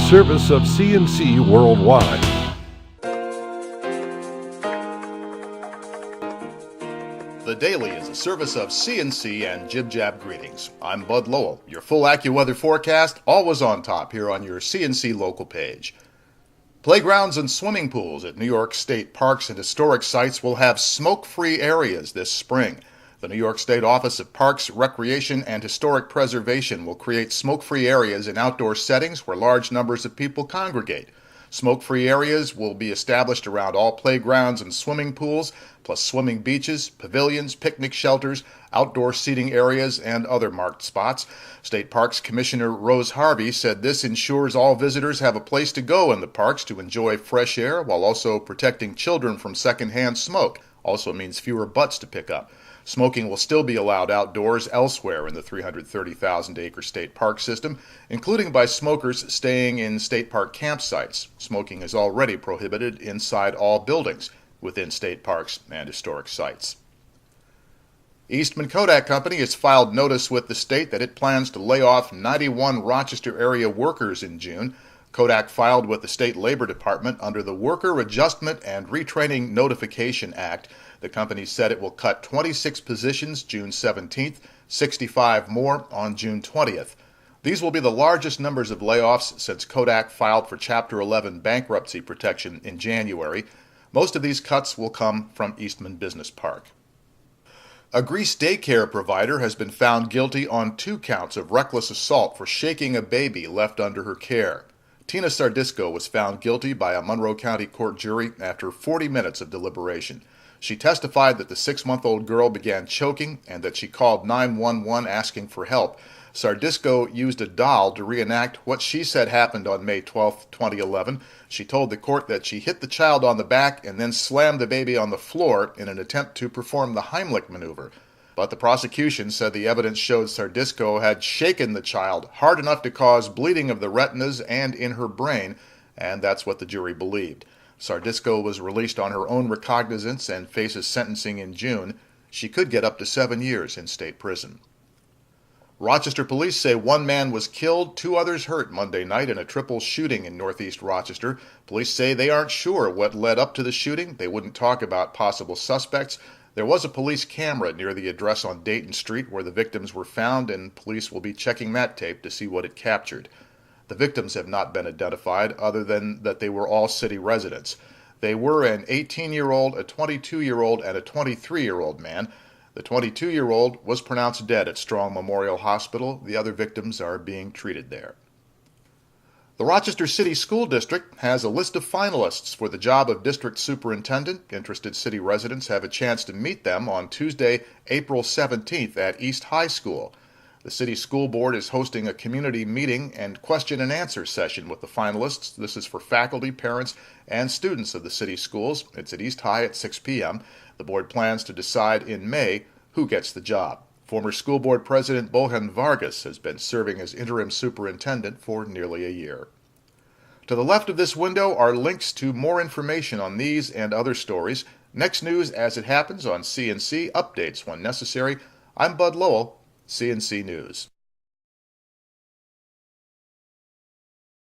service of CNC Worldwide. The Daily is a service of CNC and Jib Jab Greetings. I'm Bud Lowell. Your full AccuWeather forecast always on top here on your CNC local page. Playgrounds and swimming pools at New York State parks and historic sites will have smoke-free areas this spring. The New York State Office of Parks, Recreation, and Historic Preservation will create smoke-free areas in outdoor settings where large numbers of people congregate. Smoke-free areas will be established around all playgrounds and swimming pools, plus swimming beaches, pavilions, picnic shelters, outdoor seating areas, and other marked spots. State Parks Commissioner Rose Harvey said this ensures all visitors have a place to go in the parks to enjoy fresh air while also protecting children from secondhand smoke. Also means fewer butts to pick up. Smoking will still be allowed outdoors elsewhere in the 330,000-acre state park system, including by smokers staying in state park campsites. Smoking is already prohibited inside all buildings within state parks and historic sites. Eastman Kodak Company has filed notice with the state that it plans to lay off 91 Rochester area workers in June. Kodak filed with the State Labor Department under the Worker Adjustment and Retraining Notification Act. The company said it will cut 26 positions June 17th, 65 more on June 20th. These will be the largest numbers of layoffs since Kodak filed for Chapter 11 bankruptcy protection in January. Most of these cuts will come from Eastman Business Park. A Greece daycare provider has been found guilty on 2 counts of reckless assault for shaking a baby left under her care. Tina Sardisco was found guilty by a Monroe County court jury after 40 minutes of deliberation. She testified that the 6-month-old girl began choking and that she called 911 asking for help. Sardisco used a doll to reenact what she said happened on May 12, 2011. She told the court that she hit the child on the back and then slammed the baby on the floor in an attempt to perform the Heimlich maneuver. But the prosecution said the evidence showed Sardisco had shaken the child hard enough to cause bleeding of the retinas and in her brain, and that's what the jury believed. Sardisco was released on her own recognizance and faces sentencing in June. She could get up to 7 years in state prison. Rochester police say 1 man was killed, 2 others hurt Monday night in a triple shooting in northeast Rochester. Police say they aren't sure what led up to the shooting. They wouldn't talk about possible suspects. There was a police camera near the address on Dayton Street where the victims were found, and police will be checking that tape to see what it captured. The victims have not been identified other than that they were all city residents. They were an 18-year-old, a 22-year-old, and a 23-year-old man. The 22-year-old was pronounced dead at Strong Memorial Hospital. The other victims are being treated there. The Rochester City School District has a list of finalists for the job of district superintendent. Interested city residents have a chance to meet them on Tuesday, April 17th at East High School. The City School Board is hosting a community meeting and question and answer session with the finalists. This is for faculty, parents, and students of the city schools. It's at East High at 6 p.m. The board plans to decide in May who gets the job. Former school board president Bohan Vargas has been serving as interim superintendent for nearly a year. To the left of this window are links to more information on these and other stories. Next news as it happens on CNC, updates when necessary. I'm Bud Lowell, CNC News.